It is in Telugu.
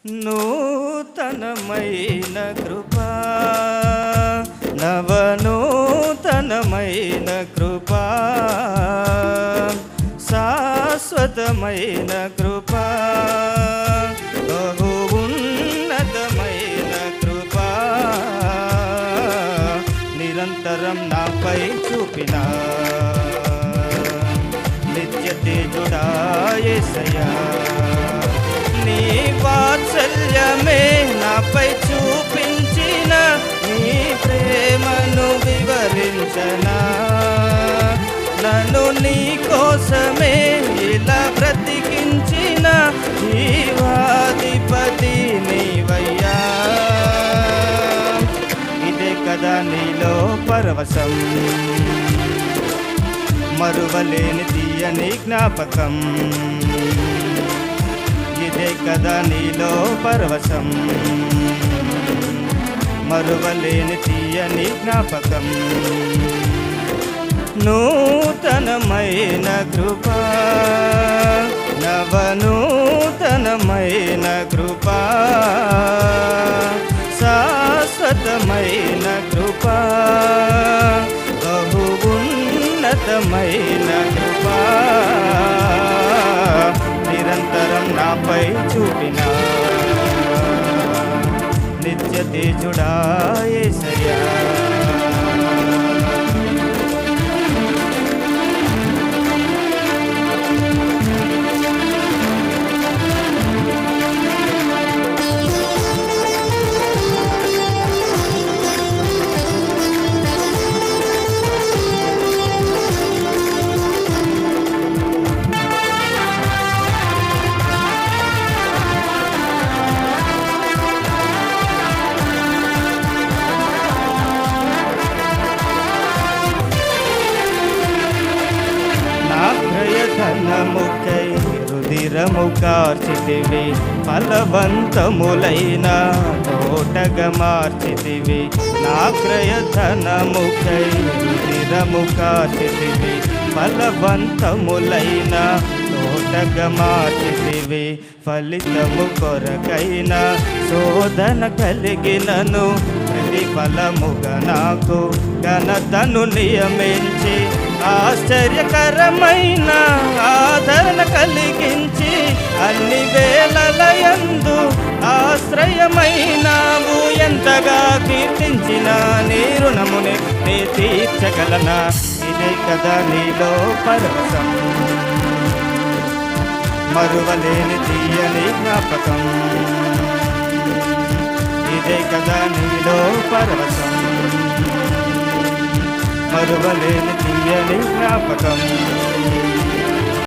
నూతనమైన కృపా, నవనూతనమైన కృపా, శాశ్వతమైన కృపా, బహు ఉన్నతమైన కృపా, నిరంతరం నాపై చూపిన నిత్య తేజుడా యేసయ్యా. నీ వాత్సల్యమే నాపై చూపించిన నీ ప్రేమను వివరించనా, నన్ను నీ కోసమే ఇలా బ్రతికించిన జీవాధిపతి నీవయ్యా. ఇదే కదా నీలో పరవశం, మరువలేని తీయని జ్ఞాపకం. ఇదే కదా నీలో పరవశం, మరువలేని తీయని జ్ఞాపకం. నూతనమైన కృపా, నవనూతనమైన కృపా, శాశ్వతమైన కృపా, బహు ఉన్నతమైన కృపా, నిరంతరం నాపై చూపిన నిత్య తేజుడా యేసయ్యా. ధనముకై రుధిరము కార్చితివి, ఫలవంతములైన తోటగా మార్చితివి. నా క్రయధనముకై రుధిరము కార్చితివి, ఫలవంతములైన తోటగా మార్చితివి. ఫలితము కొరకైన శోధన కలిగినను ప్రతిఫలముగా నాకు ఘనతను నియమించి, ఆశ్చర్యకరమైన ఆదరణ కలిగించి, అన్ని వేళలయందు ఆశ్రయమైనావు. ఎంతగా కీర్తించిన నీ రుణముని నీ తీర్చగలనా. ఇదే కదా నీలో పరవశం, మరువలేని తీయని జ్ఞాపకం. ఇదే కదా నీలో పరవశం, మరువలేని తీయని జ్ఞాపకం.